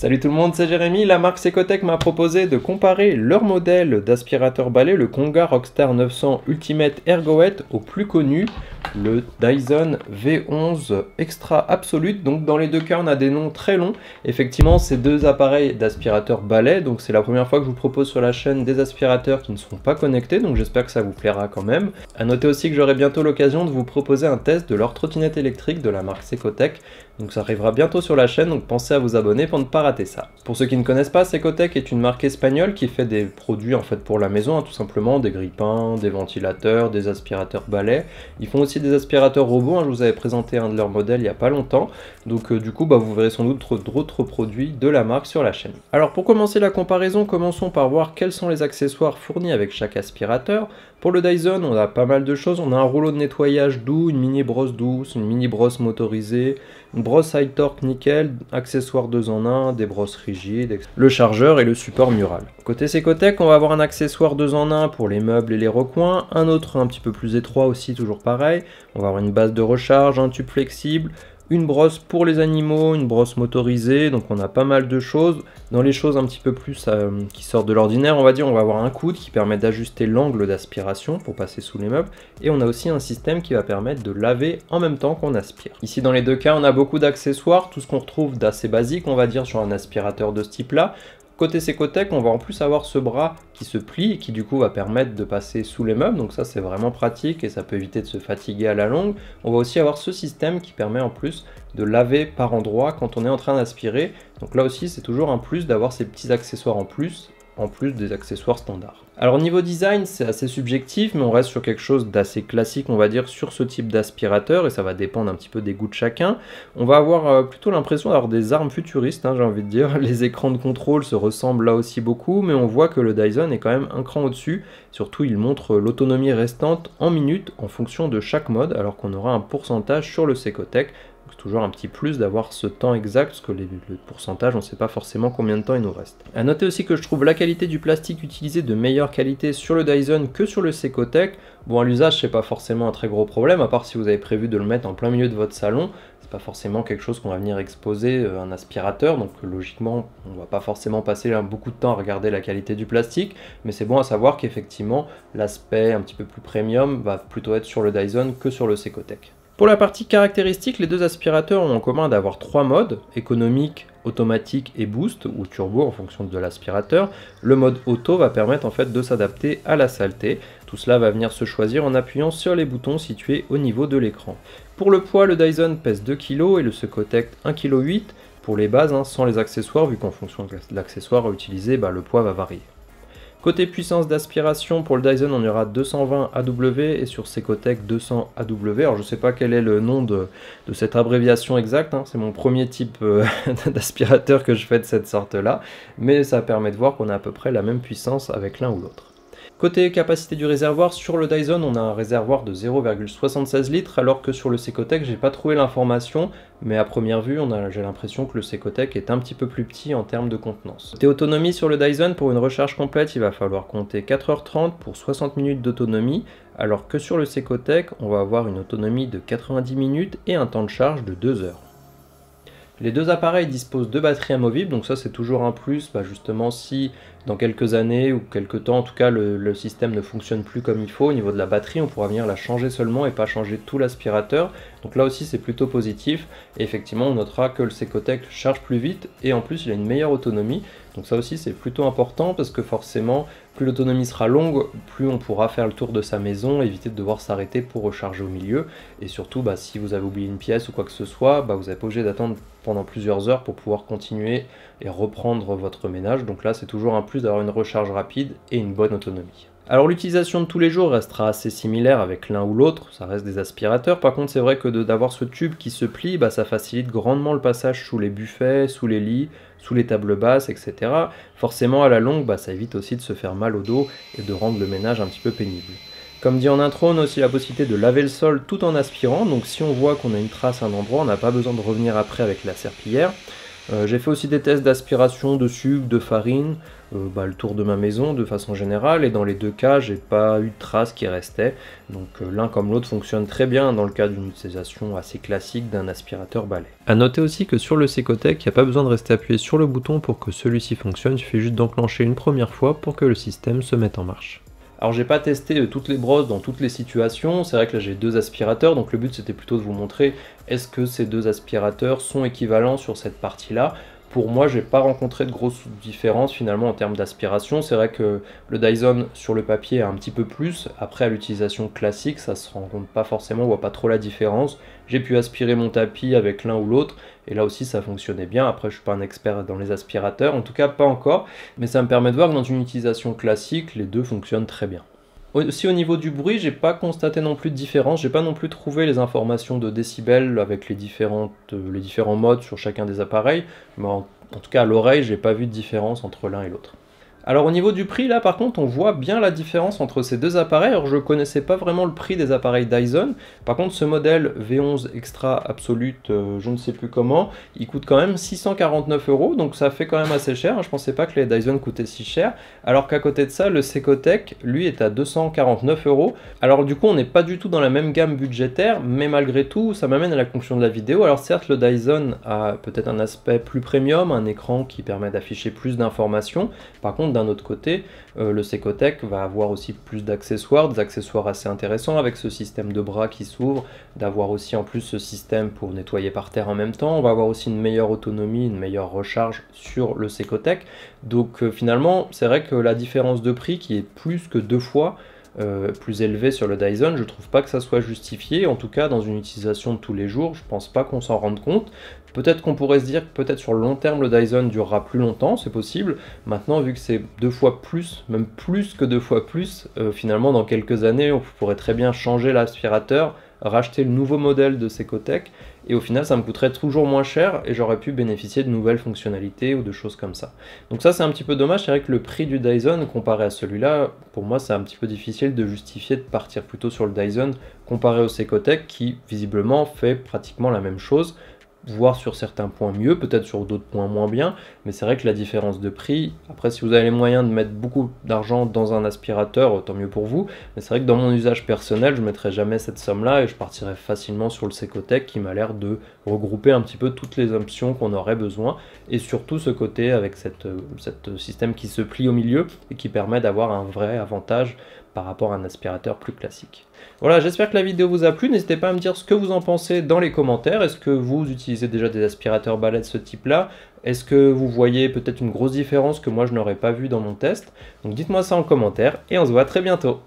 Salut tout le monde, c'est Jérémy. La marque Secotech m'a proposé de comparer leur modèle d'aspirateur balai, le Konga Rockstar 900 Ultimate Ergoet, au plus connu, le Dyson V11 Extra Absolute. Donc dans les deux cas, on a des noms très longs. Effectivement, ces deux appareils d'aspirateur balai, donc c'est la première fois que je vous propose sur la chaîne des aspirateurs qui ne seront pas connectés, donc j'espère que ça vous plaira quand même. A noter aussi que j'aurai bientôt l'occasion de vous proposer un test de leur trottinette électrique de la marque Secotech. Donc ça arrivera bientôt sur la chaîne, donc pensez à vous abonner pour ne pas rater ça. Pour ceux qui ne connaissent pas, Secotech est une marque espagnole qui fait des produits en fait pour la maison, tout simplement, des grille-pains, des ventilateurs, des aspirateurs balais. Ils font aussi des aspirateurs robots, je vous avais présenté un de leurs modèles il n'y a pas longtemps, donc du coup vous verrez sans doute d'autres produits de la marque sur la chaîne. Alors pour commencer la comparaison, commençons par voir quels sont les accessoires fournis avec chaque aspirateur. Pour le Dyson, on a pas mal de choses, on a un rouleau de nettoyage doux, une mini brosse douce, une mini brosse motorisée, une brosse high torque nickel, accessoires 2 en 1, des brosses rigides, le chargeur et le support mural. Côté Secotech, on va avoir un accessoire 2 en 1 pour les meubles et les recoins, un autre un petit peu plus étroit aussi, toujours pareil. On va avoir une base de recharge, un tube flexible, une brosse pour les animaux, une brosse motorisée, donc on a pas mal de choses. Dans les choses un petit peu plus qui sortent de l'ordinaire, on va dire, on va avoir un coude qui permet d'ajuster l'angle d'aspiration pour passer sous les meubles, et on a aussi un système qui va permettre de laver en même temps qu'on aspire. Ici dans les deux cas, on a beaucoup d'accessoires, tout ce qu'on retrouve d'assez basique, on va dire, sur un aspirateur de ce type-là. Côté Secotech, on va en plus avoir ce bras qui se plie et qui du coup va permettre de passer sous les meubles, donc ça c'est vraiment pratique et ça peut éviter de se fatiguer à la longue. On va aussi avoir ce système qui permet en plus de laver par endroits quand on est en train d'aspirer, donc là aussi c'est toujours un plus d'avoir ces petits accessoires en plus des accessoires standards. Alors niveau design, c'est assez subjectif, mais on reste sur quelque chose d'assez classique, on va dire, sur ce type d'aspirateur, et ça va dépendre un petit peu des goûts de chacun. On va avoir plutôt l'impression d'avoir des armes futuristes, j'ai envie de dire. Les écrans de contrôle se ressemblent là aussi beaucoup, mais on voit que le Dyson est quand même un cran au-dessus. Surtout, il montre l'autonomie restante en minutes en fonction de chaque mode, alors qu'on aura un pourcentage sur le Secotech. C'est toujours un petit plus d'avoir ce temps exact, parce que le pourcentage, on ne sait pas forcément combien de temps il nous reste. A noter aussi que je trouve la qualité du plastique utilisé de meilleure qualité sur le Dyson que sur le Secotech. Bon, à l'usage, c'est pas forcément un très gros problème, à part si vous avez prévu de le mettre en plein milieu de votre salon. C'est pas forcément quelque chose qu'on va venir exposer un aspirateur, donc logiquement, on va pas forcément passer beaucoup de temps à regarder la qualité du plastique, mais c'est bon à savoir qu'effectivement, l'aspect un petit peu plus premium va plutôt être sur le Dyson que sur le Secotech. Pour la partie caractéristique, les deux aspirateurs ont en commun d'avoir 3 modes, économique, automatique et boost, ou turbo en fonction de l'aspirateur. Le mode auto va permettre en fait de s'adapter à la saleté. Tout cela va venir se choisir en appuyant sur les boutons situés au niveau de l'écran. Pour le poids, le Dyson pèse 2 kg et le Secotech 1,8 kg pour les bases, sans les accessoires, vu qu'en fonction de l'accessoire à utiliser, le poids va varier. Côté puissance d'aspiration, pour le Dyson, on aura 220 AW et sur Secotech 200 AW. Alors je ne sais pas quel est le nom de cette abréviation exacte, c'est mon premier type d'aspirateur que je fais de cette sorte-là, mais ça permet de voir qu'on a à peu près la même puissance avec l'un ou l'autre. Côté capacité du réservoir, sur le Dyson, on a un réservoir de 0,76 litres, alors que sur le Secotech, j'ai pas trouvé l'information, mais à première vue, j'ai l'impression que le Secotech est un petit peu plus petit en termes de contenance. Côté autonomie sur le Dyson, pour une recharge complète, il va falloir compter 4h30 pour 60 minutes d'autonomie, alors que sur le Secotech, on va avoir une autonomie de 90 minutes et un temps de charge de 2 heures. Les deux appareils disposent de batteries amovibles, donc ça c'est toujours un plus, justement si dans quelques années ou quelques temps en tout cas le système ne fonctionne plus comme il faut au niveau de la batterie, on pourra venir la changer seulement et pas changer tout l'aspirateur. Donc là aussi c'est plutôt positif, et effectivement on notera que le Secotech charge plus vite et en plus il a une meilleure autonomie. Donc ça aussi c'est plutôt important parce que forcément plus l'autonomie sera longue, plus on pourra faire le tour de sa maison, éviter de devoir s'arrêter pour recharger au milieu. Et surtout si vous avez oublié une pièce ou quoi que ce soit, vous n'êtes pas obligé d'attendre pendant plusieurs heures pour pouvoir continuer et reprendre votre ménage. Donc là c'est toujours un plus d'avoir une recharge rapide et une bonne autonomie. Alors l'utilisation de tous les jours restera assez similaire avec l'un ou l'autre, ça reste des aspirateurs. Par contre c'est vrai que d'avoir ce tube qui se plie, ça facilite grandement le passage sous les buffets, sous les lits, sous les tables basses, etc. Forcément à la longue, ça évite aussi de se faire mal au dos et de rendre le ménage un petit peu pénible. Comme dit en intro, on a aussi la possibilité de laver le sol tout en aspirant, donc si on voit qu'on a une trace à un endroit, on n'a pas besoin de revenir après avec la serpillière. J'ai fait aussi des tests d'aspiration de sucre, de farine, le tour de ma maison de façon générale, et dans les deux cas, j'ai pas eu de traces qui restaient. Donc l'un comme l'autre fonctionne très bien dans le cas d'une utilisation assez classique d'un aspirateur balai. A noter aussi que sur le Secotec, il n'y a pas besoin de rester appuyé sur le bouton pour que celui-ci fonctionne, il suffit juste d'enclencher une première fois pour que le système se mette en marche. Alors j'ai pas testé toutes les brosses dans toutes les situations, c'est vrai que là j'ai deux aspirateurs, donc le but c'était plutôt de vous montrer est-ce que ces deux aspirateurs sont équivalents sur cette partie-là. Pour moi, j'ai pas rencontré de grosses différences finalement en termes d'aspiration. C'est vrai que le Dyson sur le papier a un petit peu plus. Après, à l'utilisation classique, ça se rend compte pas forcément, on voit pas trop la différence. J'ai pu aspirer mon tapis avec l'un ou l'autre, et là aussi ça fonctionnait bien. Après, je suis pas un expert dans les aspirateurs, en tout cas pas encore, mais ça me permet de voir que dans une utilisation classique, les deux fonctionnent très bien. Aussi au niveau du bruit, j'ai pas constaté non plus de différence, j'ai pas non plus trouvé les informations de décibels avec les différents modes sur chacun des appareils, mais en tout cas à l'oreille, j'ai pas vu de différence entre l'un et l'autre. Alors au niveau du prix, là par contre, on voit bien la différence entre ces deux appareils. Alors je connaissais pas vraiment le prix des appareils Dyson. Par contre, ce modèle V11 Extra Absolute, je ne sais plus comment, il coûte quand même 649 €, donc ça fait quand même assez cher. Je pensais pas que les Dyson coûtaient si cher. Alors qu'à côté de ça, le Secotec, lui, est à 249 €. Alors du coup, on n'est pas du tout dans la même gamme budgétaire, mais malgré tout, ça m'amène à la conclusion de la vidéo. Alors certes, le Dyson a peut-être un aspect plus premium, un écran qui permet d'afficher plus d'informations. Par contre, d'un autre côté, le Secotec va avoir aussi plus d'accessoires, des accessoires assez intéressants avec ce système de bras qui s'ouvre, d'avoir aussi en plus ce système pour nettoyer par terre en même temps. On va avoir aussi une meilleure autonomie, une meilleure recharge sur le Secotec. Donc finalement, c'est vrai que la différence de prix qui est plus que 2 fois plus élevée sur le Dyson, je trouve pas que ça soit justifié, en tout cas dans une utilisation de tous les jours, je pense pas qu'on s'en rende compte. Peut-être qu'on pourrait se dire que peut-être sur le long terme le Dyson durera plus longtemps, c'est possible. Maintenant, vu que c'est 2 fois plus, même plus que 2 fois plus, finalement dans quelques années on pourrait très bien changer l'aspirateur, racheter le nouveau modèle de Secotec, et au final ça me coûterait toujours moins cher et j'aurais pu bénéficier de nouvelles fonctionnalités ou de choses comme ça. Donc ça c'est un petit peu dommage, c'est vrai que le prix du Dyson comparé à celui-là, pour moi c'est un petit peu difficile de justifier de partir plutôt sur le Dyson comparé au Secotec qui visiblement fait pratiquement la même chose, voire sur certains points mieux, peut-être sur d'autres points moins bien, mais c'est vrai que la différence de prix, après si vous avez les moyens de mettre beaucoup d'argent dans un aspirateur, tant mieux pour vous, mais c'est vrai que dans mon usage personnel, je ne mettrais jamais cette somme-là et je partirais facilement sur le Secotec qui m'a l'air de regrouper un petit peu toutes les options qu'on aurait besoin, et surtout ce côté avec cette système qui se plie au milieu et qui permet d'avoir un vrai avantage par rapport à un aspirateur plus classique. Voilà, j'espère que la vidéo vous a plu, n'hésitez pas à me dire ce que vous en pensez dans les commentaires. Est-ce que vous utilisez déjà des aspirateurs balais de ce type-là? Est-ce que vous voyez peut-être une grosse différence que moi je n'aurais pas vue dans mon test? Donc dites-moi ça en commentaire et on se voit très bientôt.